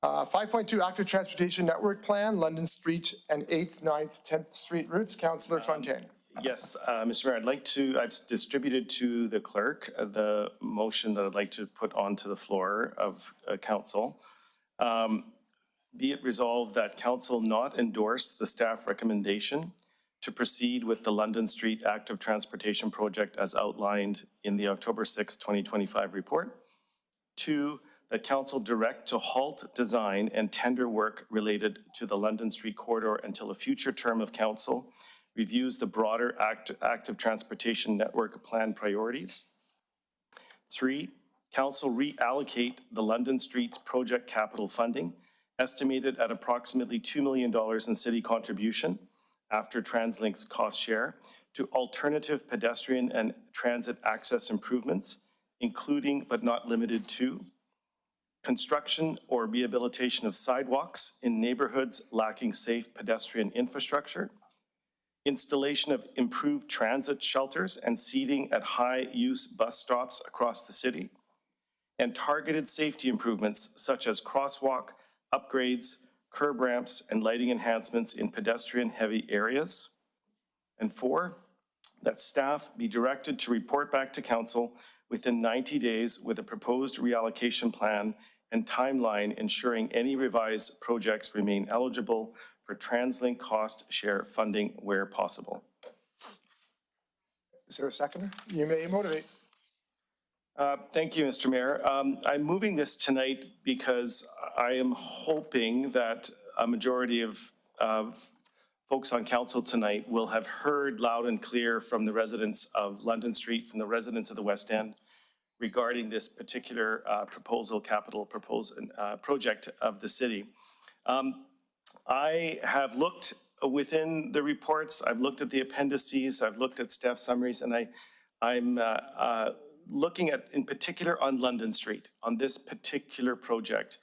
5.2 Active Transportation Network Plan, London Street and 8th, 9th, 10th Street routes. Councillor Fontaine. Yes, Mr. Mayor, I've distributed to the clerk the motion that I'd like to put onto the floor of council. Be it resolved that council not endorse the staff recommendation to proceed with the London Street Active Transportation Project as outlined in the October 6, 2025 report. 2, that council direct to halt design and tender work related to the London Street corridor until a future term of council reviews the broader active transportation network plan priorities. 3, council reallocate the London Street's project capital funding, estimated at approximately $2 million in city contribution after TransLink's cost share, to alternative pedestrian and transit access improvements, including but not limited to construction or rehabilitation of sidewalks in neighborhoods lacking safe pedestrian infrastructure, installation of improved transit shelters and seating at high-use bus stops across the city, and targeted safety improvements such as crosswalk upgrades, curb ramps, and lighting enhancements in pedestrian-heavy areas. And 4, that staff be directed to report back to council within 90 days with a proposed reallocation plan and timeline ensuring any revised projects remain eligible for TransLink cost share funding where possible. Is there a seconder? You may motivate. Thank you, Mr. Mayor. I'm moving this tonight because I am hoping that a majority of folks on council tonight will have heard loud and clear from the residents of London Street, from the residents of the West End, regarding this particular project of the city. I have looked within the reports, I've looked at the appendices, I've looked at staff summaries, and I'm looking at, in particular, on London Street, on this particular project.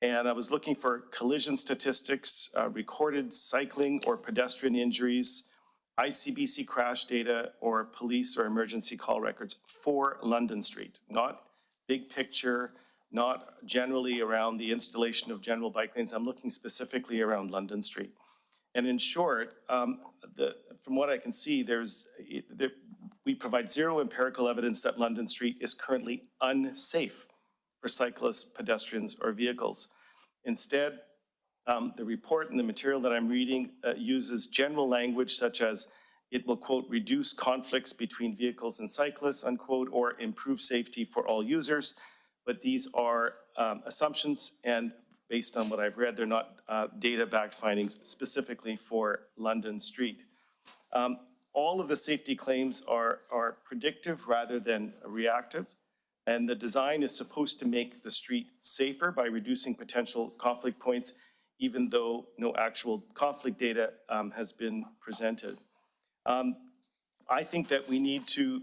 And I was looking for collision statistics, recorded cycling or pedestrian injuries, ICBC crash data, or police or emergency call records for London Street, not big picture, not generally around the installation of general bike lanes. I'm looking specifically around London Street. And in short, from what I can see, we provide zero empirical evidence that London Street is currently unsafe for cyclists, pedestrians, or vehicles. Instead, the report and the material that I'm reading uses general language such as it will, quote, reduce conflicts between vehicles and cyclists, unquote, or improve safety for all users. But these are assumptions, and based on what I've read, they're not data-backed findings specifically for London Street. All of the safety claims are predictive rather than reactive, and the design is supposed to make the street safer by reducing potential conflict points, even though no actual conflict data has been presented. I think that we need to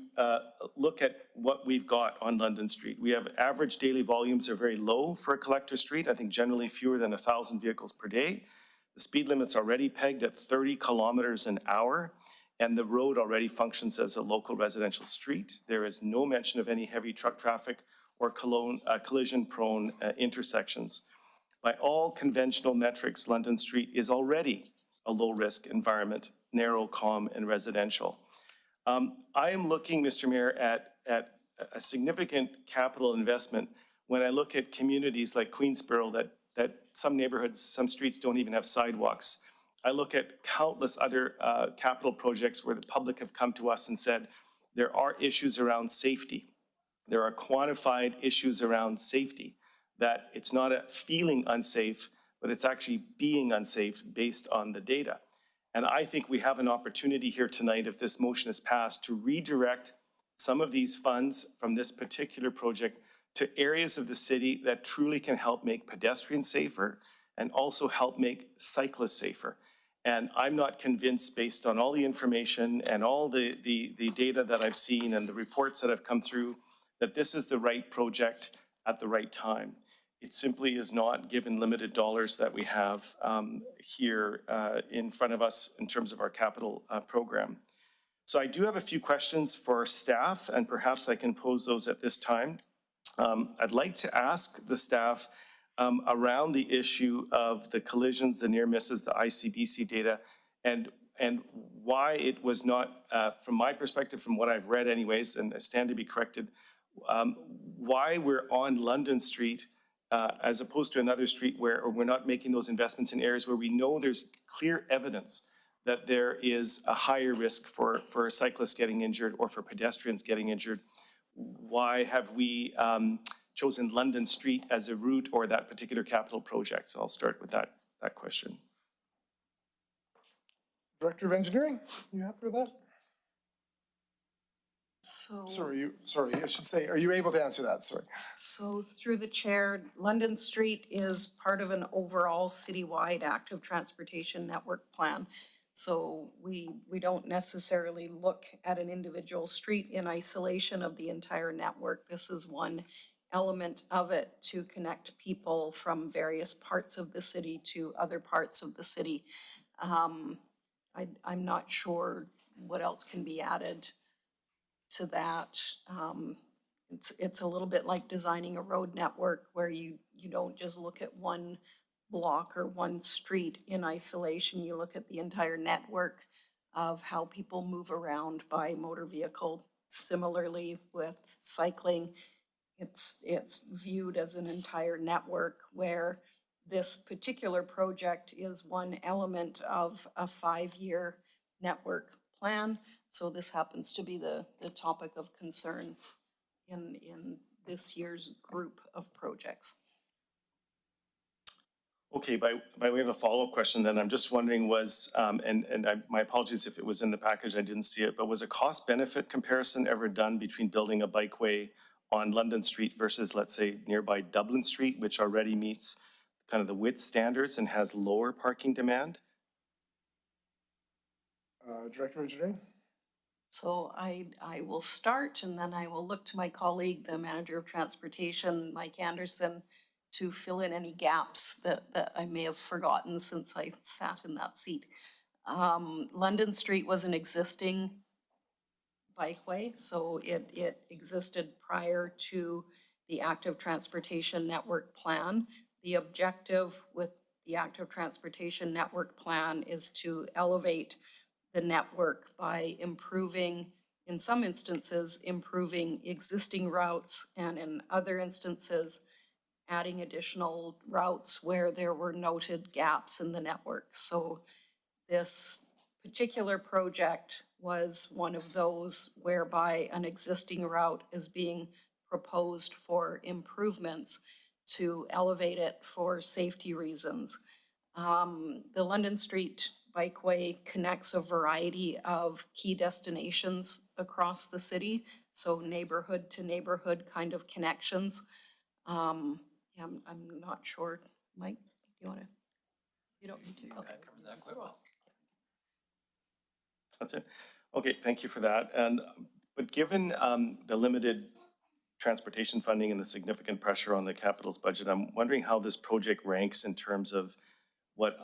look at what we've got on London Street. We have average daily volumes are very low for a collector street. I think generally fewer than 1,000 vehicles per day. The speed limit's already pegged at 30 kilometers an hour, and the road already functions as a local residential street. There is no mention of any heavy truck traffic or collision-prone intersections. By all conventional metrics, London Street is already a low-risk environment, narrow, calm, and residential. I am looking, Mr. Mayor, at a significant capital investment when I look at communities like Queensborough that some neighborhoods, some streets don't even have sidewalks. I look at countless other capital projects where the public have come to us and said, there are issues around safety. There are quantified issues around safety, that it's not a feeling unsafe, but it's actually being unsafe based on the data. And I think we have an opportunity here tonight, if this motion is passed, to redirect some of these funds from this particular project to areas of the city that truly can help make pedestrians safer and also help make cyclists safer. And I'm not convinced, based on all the information and all the data that I've seen and the reports that have come through, that this is the right project at the right time. It simply is not, given limited dollars that we have here in front of us in terms of our capital program. So I do have a few questions for staff, and perhaps I can pose those at this time. I'd like to ask the staff around the issue of the collisions, the near misses, the ICBC data, and why it was not, from my perspective, from what I've read anyways, and I stand to be corrected, why we're on London Street as opposed to another street where we're not making those investments in areas where we know there's clear evidence that there is a higher risk for cyclists getting injured or for pedestrians getting injured. Why have we chosen London Street as a route or that particular capital project? So I'll start with that question. Director of Engineering, you happy with that? So, Sorry, I should say, are you able to answer that? Sorry. so through the chair, London Street is part of an overall citywide active transportation network plan. So we don't necessarily look at an individual street in isolation of the entire network. This is one element of it to connect people from various parts of the city to other parts of the city. I'm not sure what else can be added to that. It's a little bit like designing a road network where you don't just look at one block or one street in isolation. You look at the entire network of how people move around by motor vehicle. Similarly with cycling, it's viewed as an entire network where this particular project is one element of a 5-year network plan. So this happens to be the topic of concern in this year's group of projects. Okay, by way of a follow-up question then, I'm just wondering was, my apologies if it was in the package, I didn't see it, but was a cost-benefit comparison ever done between building a bikeway on London Street versus, let's say, nearby Dublin Street, which already meets kind of the width standards and has lower parking demand? Director of Engineering? So I will start and then I will look to my colleague, the Manager of Transportation, Mike Anderson, to fill in any gaps that I may have forgotten since I sat in that seat. London Street was an existing bikeway, so it existed prior to the Active Transportation Network Plan. The objective with the Active Transportation Network Plan is to elevate the network by improving, in some instances, improving existing routes, and in other instances, adding additional routes where there were noted gaps in the network. So this particular project was one of those whereby an existing route is being proposed for improvements to elevate it for safety reasons. The London Street Bikeway connects a variety of key destinations across the city, so neighborhood to neighborhood kind of connections. I'm not sure, Mike, do you want to? You don't need to. Okay. Covered that quite well. That's it. Okay, thank you for that. But given the limited transportation funding and the significant pressure on the capital's budget, I'm wondering how this project ranks in terms of what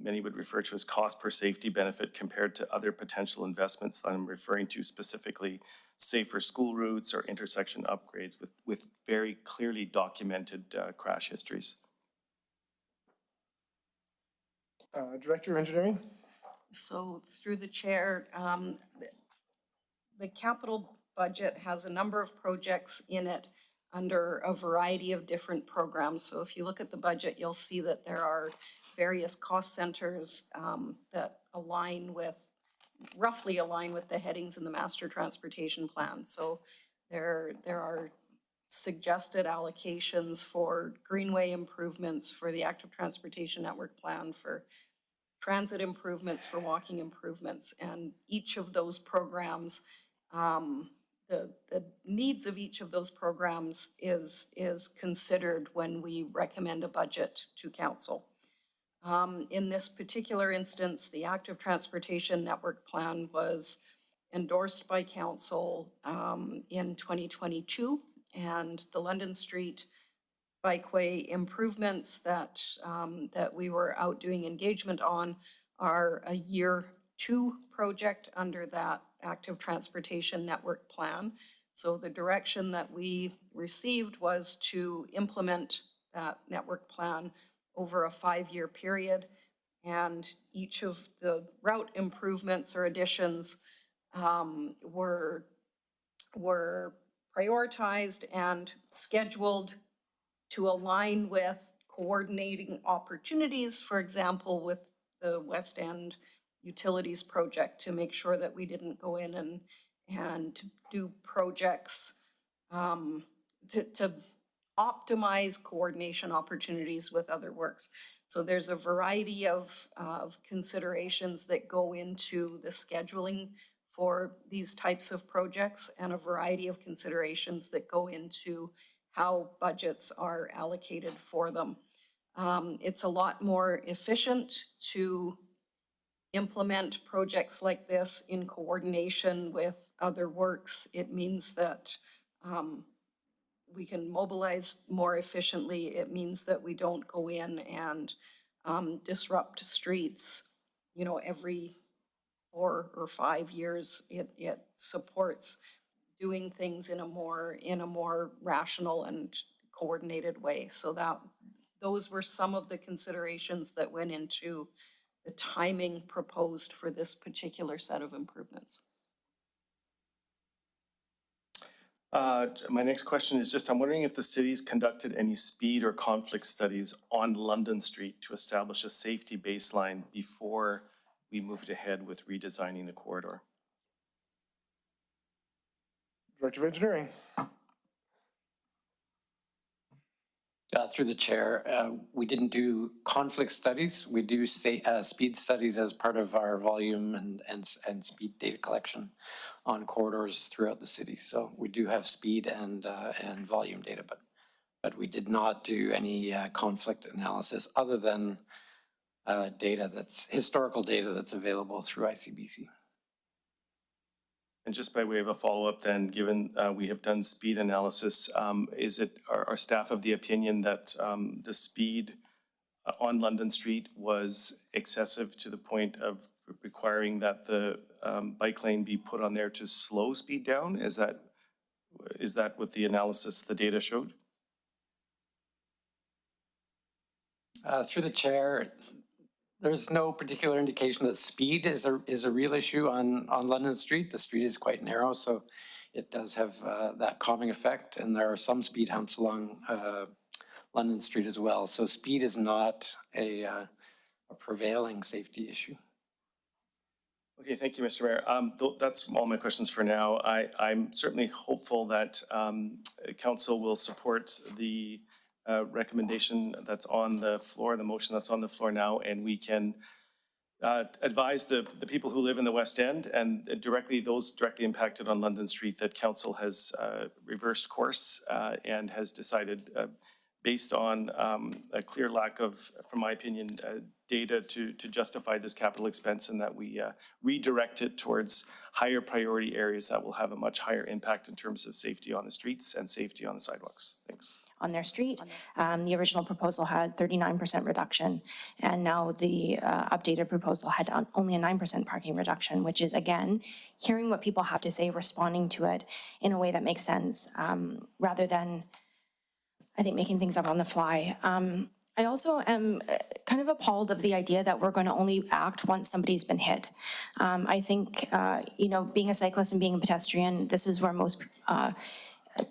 many would refer to as cost per safety benefit compared to other potential investments. I'm referring to specifically safer school routes or intersection upgrades with very clearly documented crash histories. Director of Engineering? So through the chair, the capital budget has a number of projects in it under a variety of different programs. So if you look at the budget, you'll see that there are various cost centers that roughly align with the headings in the master transportation plan. So there are suggested allocations for greenway improvements, for the active transportation network plan, for transit improvements, for walking improvements, and each of those programs, the needs of each of those programs is considered when we recommend a budget to council. In this particular instance, the active transportation network plan was endorsed by council in 2022, and the London Street bikeway improvements that we were out doing engagement on are a year 2 project under that active transportation network plan. So the direction that we received was to implement network plan over a 5-year period. And each of the route improvements or additions were prioritized and scheduled to align with coordinating opportunities, for example, with the West End Utilities project, to make sure that we didn't go in and do projects to optimize coordination opportunities with other works. So there's a variety of considerations that go into the scheduling for these types of projects, and a variety of considerations that go into how budgets are allocated for them. It's a lot more efficient to implement projects like this in coordination with other works. It means that we can mobilize more efficiently. It means that we don't go in and disrupt streets, you know, every 4 or 5 years. It supports doing things in a more rational and coordinated way. So those were some of the considerations that went into the timing proposed for this particular set of improvements. My next question is just, I'm wondering if the city's conducted any speed or conflict studies on London Street to establish a safety baseline before we moved ahead with redesigning the corridor. Director of Engineering. Through the chair, we didn't do conflict studies. We do speed studies as part of our volume and speed data collection on corridors throughout the city. So we do have speed and volume data, but we did not do any conflict analysis other than historical data that's available through ICBC. And just by way of a follow-up then, given we have done speed analysis, are staff of the opinion that the speed on London Street was excessive to the point of requiring that the bike lane be put on there to slow speed down? Is that what the analysis, the data showed? Through the chair, there's no particular indication that speed is a real issue on London Street. The street is quite narrow, so it does have that calming effect, and there are some speed humps along London Street as well. So speed is not a prevailing safety issue. Okay, thank you, Mr. Mayor. That's all my questions for now. I'm certainly hopeful that council will support the recommendation that's on the floor, the motion that's on the floor now, and we can advise the people who live in the West End and those directly impacted on London Street that council has reversed course and has decided based on a clear lack of, from my opinion, data to justify this capital expense, and that we redirect it towards higher priority areas that will have a much higher impact in terms of safety on the streets and safety on the sidewalks. Thanks. On their street. The original proposal had 39% reduction, and now the updated proposal had only a 9% parking reduction, which is, again, hearing what people have to say, responding to it in a way that makes sense, rather than, I think, making things up on the fly. I also am kind of appalled of the idea that we're going to only act once somebody's been hit. I think, you know, being a cyclist and being a pedestrian, this is where most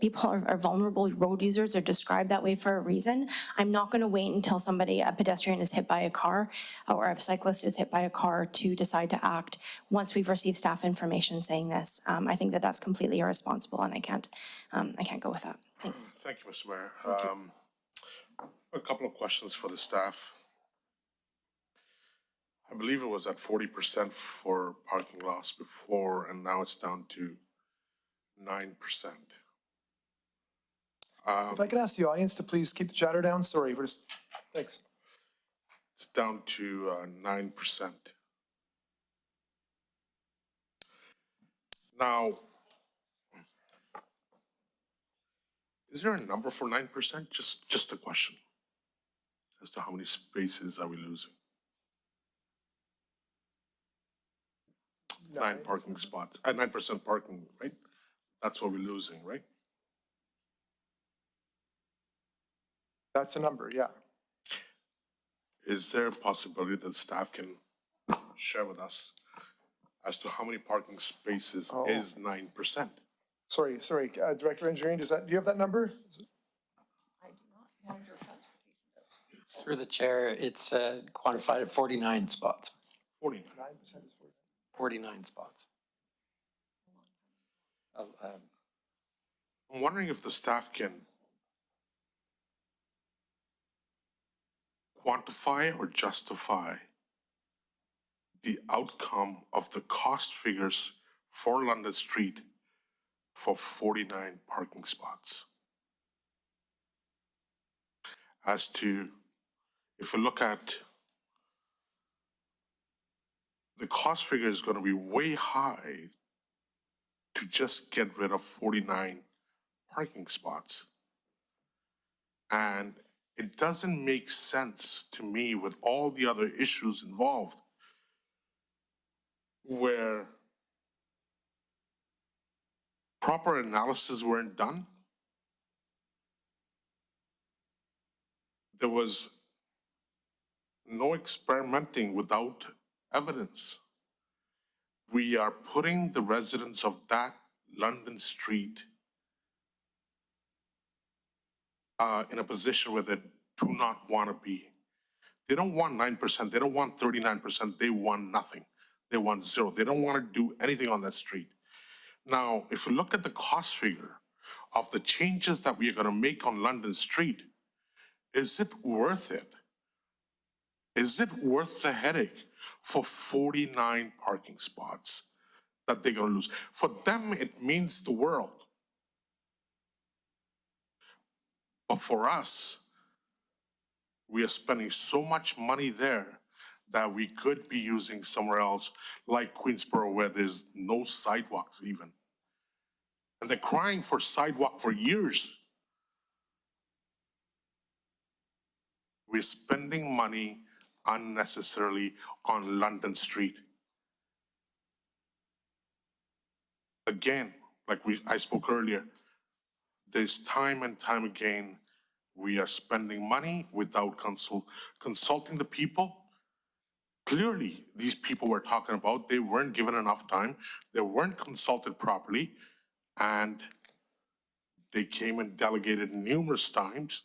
people are vulnerable. Road users are described that way for a reason. I'm not going to wait until a pedestrian is hit by a car or a cyclist is hit by a car to decide to act once we've received staff information saying this. I think that that's completely irresponsible, and I can't go with that. Thanks. Thank you, Mr. Mayor. A couple of questions for the staff. I believe it was at 40% for parking lots before, and now it's down to 9%. If I could ask the audience to please keep the chatter down. Sorry, thanks. It's down to 9%. Now, is there a number for 9%? Just a question as to how many spaces are we losing? 9 parking spots, 9% parking, right? That's what we're losing, right? That's a number, yeah. Is there a possibility that staff can share with us as to how many parking spaces is 9%? Sorry, Director of Engineering, do you have that number? I do not, manager of transportation does. Through the chair, it's quantified at 49 spots. 49. 9% is 40. 49 spots. I'm wondering if the staff can quantify or justify the outcome of the cost figures for London Street for 49 parking spots. As to, if you look at, the cost figure is going to be way high to just get rid of 49 parking spots. And it doesn't make sense to me with all the other issues involved where proper analysis weren't done. There was no experimenting without evidence. We are putting the residents of that London Street in a position where they do not want to be. They don't want 9%, they don't want 39%, they want nothing. They want zero. They don't want to do anything on that street. Now, if you look at the cost figure of the changes that we are going to make on London Street, is it worth it? Is it worth the headache for 49 parking spots that they're going to lose? For them, it means the world. But for us, we are spending so much money there that we could be using somewhere else, like Queensborough, where there's no sidewalks even. And they're crying for sidewalk for years. We're spending money unnecessarily on London Street. Again, like I spoke earlier, there's time and time again, we are spending money without consulting the people. Clearly, these people we're talking about, they weren't given enough time, they weren't consulted properly, and they came and delegated numerous times.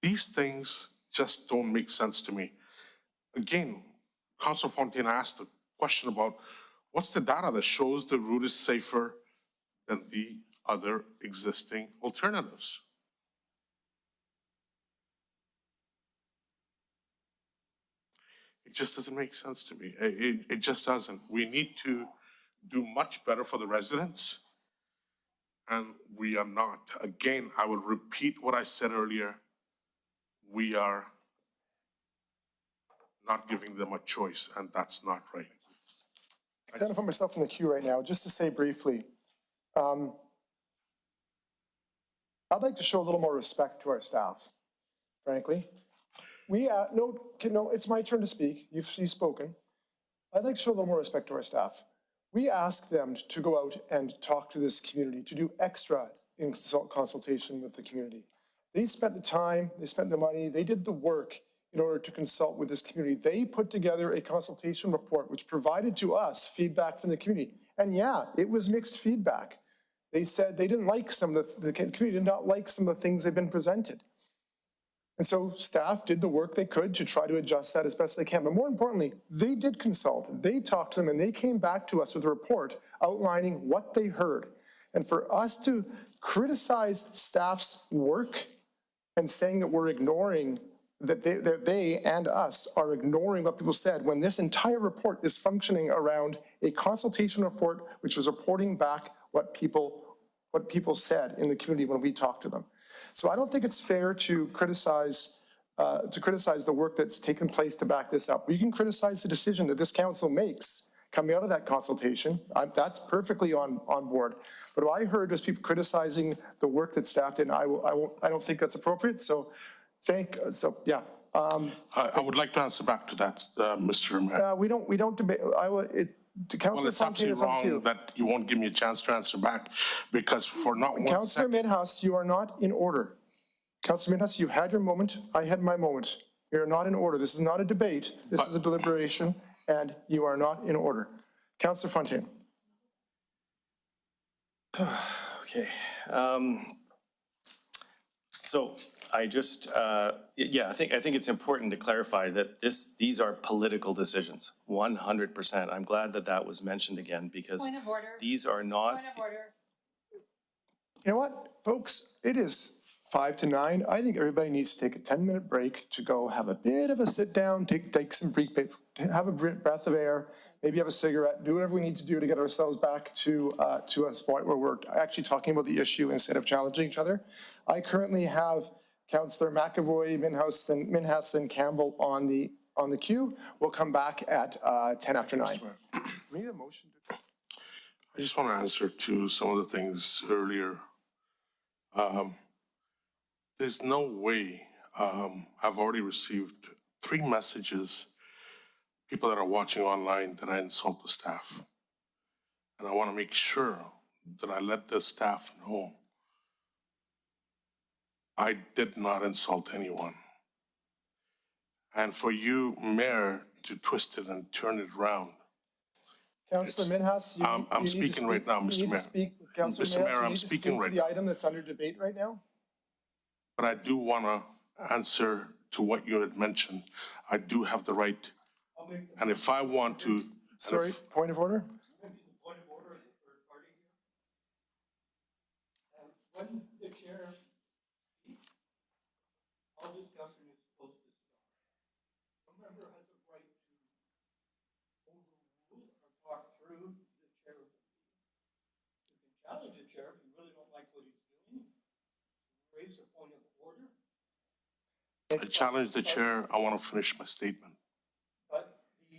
These things just don't make sense to me. Again, Councillor Fontaine asked the question about what's the data that shows the route is safer than the other existing alternatives? It just doesn't make sense to me. It just doesn't. We need to do much better for the residents, and we are not. Again, I will repeat what I said earlier. We are not giving them a choice, and that's not right. I'm going to put myself in the queue right now, just to say briefly, I'd like to show a little more respect to our staff, frankly. No, it's my turn to speak. You've spoken. I'd like to show a little more respect to our staff. We asked them to go out and talk to this community, to do extra in consultation with the community. They spent the time, they spent the money, they did the work in order to consult with this community. They put together a consultation report which provided to us feedback from the community. And yeah, it was mixed feedback. They said they didn't like some of the community did not like some of the things they've been presented. And so staff did the work they could to try to adjust that as best they can. But more importantly, they did consult, they talked to them, and they came back to us with a report outlining what they heard. And for us to criticize staff's work and saying that we're ignoring, that they and us are ignoring what people said, when this entire report is functioning around a consultation report which was reporting back what people said in the community when we talked to them. So I don't think it's fair to criticize the work that's taken place to back this up. We can criticize the decision that this council makes coming out of that consultation. That's perfectly on board. But what I heard was people criticizing the work that staff did, and I don't think that's appropriate. So yeah. I would like to answer back to that, Mr. Mayor. We don't debate. Well, Councillor it's Fontaine absolutely is on wrong cue. that you won't give me a chance to answer back, because for not one Councillor second, Minhas, you are not in order. Councillor Minhas, you had your moment, I had my moment. You're not in order. This is not a debate, this is a deliberation, and you are not in order. Councillor Fontaine. Okay. So I just, yeah, I think it's important to clarify that these are political decisions, 100%. I'm glad that that was mentioned again, because Point of order. these are not. Point of order. You know what, folks, it is 5 to 9. I think everybody needs to take a 10-minute break to go have a bit of a sit down, take some brief, have a breath of air, maybe have a cigarette, do whatever we need to do to get ourselves back to a spot where we're actually talking about the issue instead of challenging each other. I currently have Councillor McAvoy, Minhas, then Campbell on the queue. We'll come back at 10 after 9. We need a motion. I just want to answer to some of the things earlier. There's no way, I've already received 3 messages, people that are watching online, that I insult the staff. And I want to make sure that I let the staff know I did not insult anyone. And for you, Mayor, to twist it and turn it around. Councillor Minhas, you I'm need to speaking right now, Mr. You need Mayor. to speak, Councillor Mr. Minhas, Mayor, you I'm need to speaking speak right to the now. item that's under debate right now. But I do want to answer to what you had mentioned. I do have the right, and if I want to. and Sorry, if- point of order? Point of order as a third party here. When the chair speaks, all discussion is supposed to stop. No member has a right to overrule or talk through the chair of the meeting. You can challenge the chair if you really don't like what he's doing, raise a point of order, I challenge the chair, I want to finish my statement. but the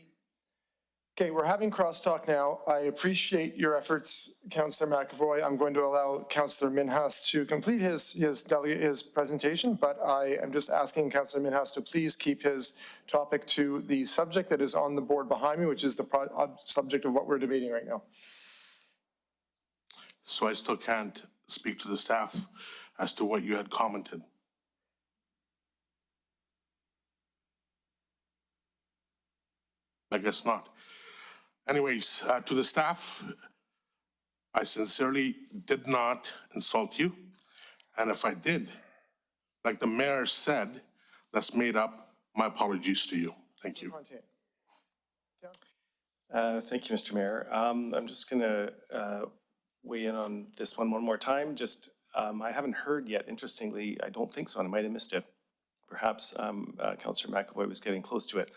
Okay, we're having crosstalk now. I appreciate your efforts, Councillor McAvoy. I'm going to allow Councillor Minhas to complete his presentation, but I am just asking Councillor Minhas to please keep his topic to the subject that is on the board behind me, which is the subject of what we're debating right now. So I still can't speak to the staff as to what you had commented. I guess not. Anyways, to the staff, I sincerely did not insult you. And if I did, like the mayor said, that's made up. My apologies to you. Thank you. Thank you, Mr. Mayor. I'm just going to weigh in on this one more time. Just, I haven't heard yet, interestingly, I don't think so, and I might have missed it. Perhaps Councillor McAvoy was getting close to it,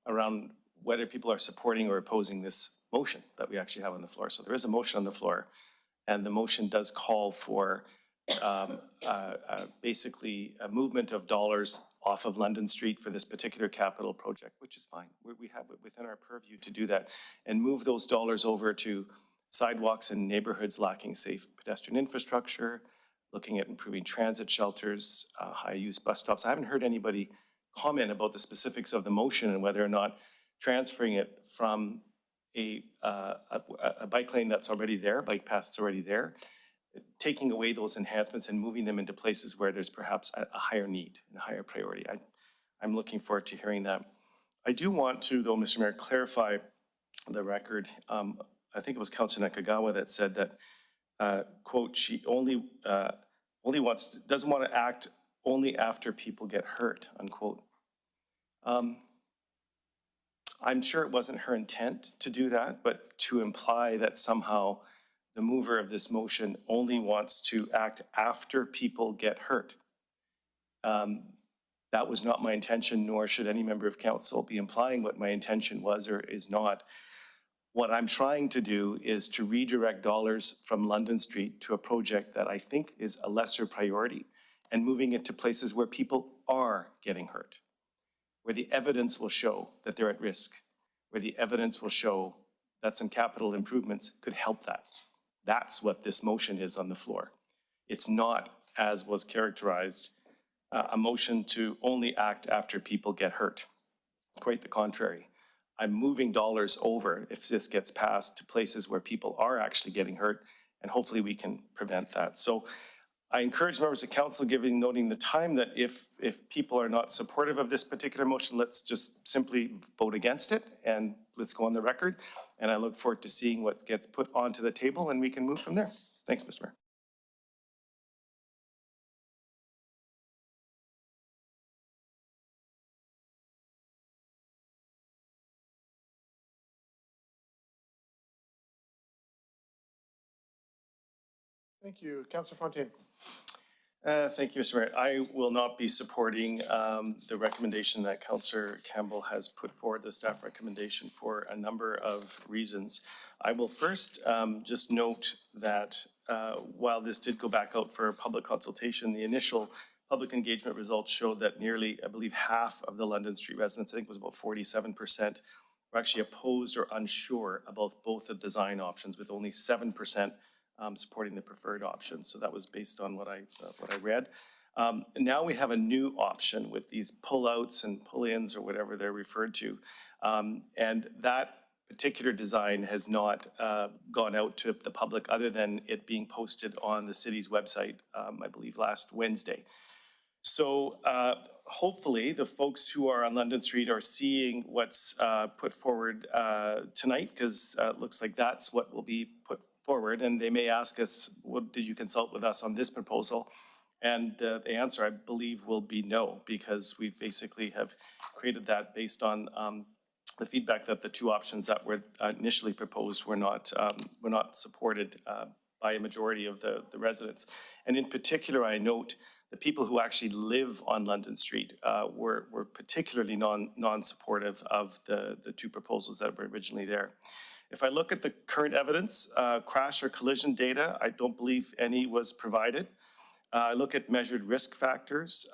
around whether people are supporting or opposing this motion that we actually have on the floor. So there is a motion on the floor, and the motion does call for basically a movement of dollars off of London Street for this particular capital project, which is fine. We have it within our purview to do that, and move those dollars over to sidewalks in neighborhoods lacking safe pedestrian infrastructure, looking at improving transit shelters, high-use bus stops. I haven't heard anybody comment about the specifics of the motion and whether or not transferring it from a bike lane that's already there, bike path that's already there, taking away those enhancements and moving them into places where there's perhaps a higher need and a higher priority. I'm looking forward to hearing that. I do want to, though, Mr. Mayor, clarify the record. I think it was Councillor Nakagawa that said that, quote, she doesn't want to act only after people get hurt, unquote. I'm sure it wasn't her intent to do that, but to imply that somehow the mover of this motion only wants to act after people get hurt. That was not my intention, nor should any member of council be implying what my intention was or is not. What I'm trying to do is to redirect dollars from London Street to a project that I think is a lesser priority, and moving it to places where people are getting hurt, where the evidence will show that they're at risk, where the evidence will show that some capital improvements could help that. That's what this motion is on the floor. It's not, as was characterized, a motion to only act after people get hurt. Quite the contrary. I'm moving dollars over, if this gets passed, to places where people are actually getting hurt, and hopefully we can prevent that. So I encourage members of council, noting the time, that if people are not supportive of this particular motion, let's just simply vote against it and let's go on the record. And I look forward to seeing what gets put onto the table and we can move from there. Thanks, Mr. Mayor. Thank you. Councillor Fontaine. Thank you, Mr. Mayor. I will not be supporting the recommendation that Councillor Campbell has put forward, the staff recommendation, for a number of reasons. I will first just note that while this did go back out for public consultation, the initial public engagement results showed that nearly, I believe, half of the London Street residents, I think it was about 47%, were actually opposed or unsure about both the design options, with only 7% supporting the preferred option. So that was based on what I read. Now we have a new option with these pull-outs and pull-ins, or whatever they're referred to. And that particular design has not gone out to the public, other than it being posted on the city's website, I believe last Wednesday. So hopefully the folks who are on London Street are seeing what's put forward tonight, because it looks like that's what will be put forward. And they may ask us, what did you consult with us on this proposal? And the answer, I believe, will be no, because we basically have created that based on the feedback that the two options that were initially proposed were not supported by a majority of the residents. And in particular, I note the people who actually live on London Street were particularly non-supportive of the two proposals that were originally there. If I look at the current evidence, crash or collision data, I don't believe any was provided. I look at measured risk factors,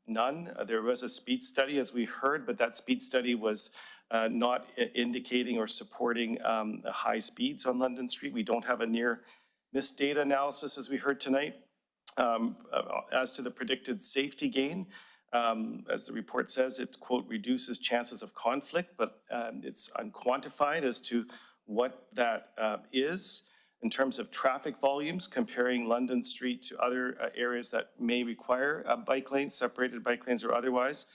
none. There was a speed study, as we heard, but that speed study was not indicating or supporting high speeds on London Street. We don't have a near miss data analysis, as we heard tonight. As to the predicted safety gain, as the report says, it, quote, reduces chances of conflict, but it's unquantified as to what that is in terms of traffic volumes, comparing London Street to other areas that may require bike lanes, separated bike lanes or otherwise.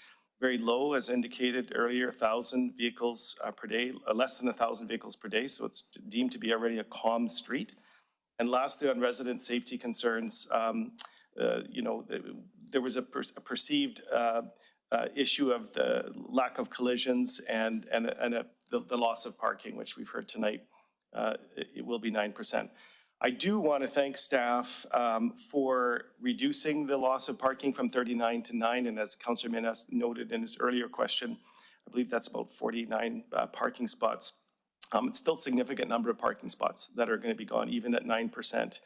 Very low, as indicated earlier, 1,000 vehicles per day, less than 1,000 vehicles per day, so it's deemed to be already a calm street. And lastly, on resident safety concerns, you know, there was a perceived issue of the lack of collisions and the loss of parking, which we've heard tonight. It will be 9%. I do want to thank staff for reducing the loss of parking from 39 to 9. And as Councillor Minhas noted in his earlier question, I believe that's about 49 parking spots. It's still a significant number of parking spots that are going to be gone, even at 9%.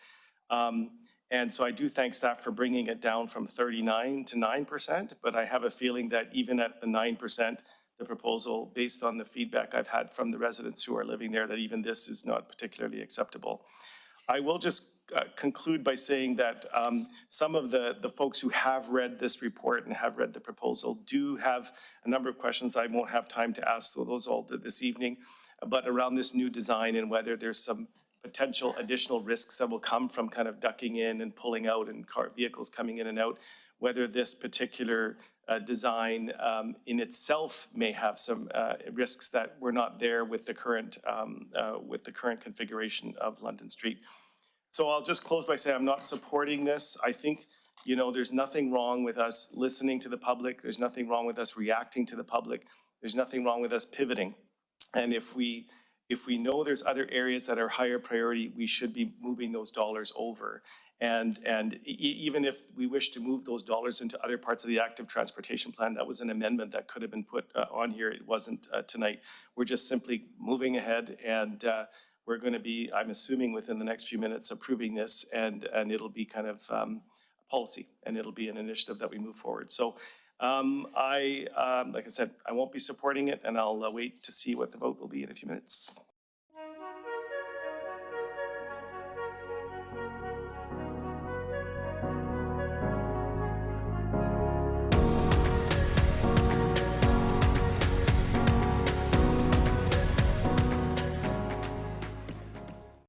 And so I do thank staff for bringing it down from 39 to 9%, but I have a feeling that even at the 9%, the proposal, based on the feedback I've had from the residents who are living there, that even this is not particularly acceptable. I will just conclude by saying that some of the folks who have read this report and have read the proposal do have a number of questions. I won't have time to ask those all this evening, but around this new design and whether there's some potential additional risks that will come from kind of ducking in and pulling out and vehicles coming in and out, whether this particular design in itself may have some risks that were not there with the current configuration of London Street. So I'll just close by saying I'm not supporting this. I think, you know, there's nothing wrong with us listening to the public. There's nothing wrong with us reacting to the public. There's nothing wrong with us pivoting. And if we know there's other areas that are higher priority, we should be moving those dollars over. And even if we wish to move those dollars into other parts of the active transportation plan, that was an amendment that could have been put on here. It wasn't tonight. We're just simply moving ahead, and we're going to be, I'm assuming within the next few minutes, approving this, and it'll be kind of policy, and it'll be an initiative that we move forward. So like I said, I won't be supporting it, and I'll wait to see what the vote will be in a few minutes.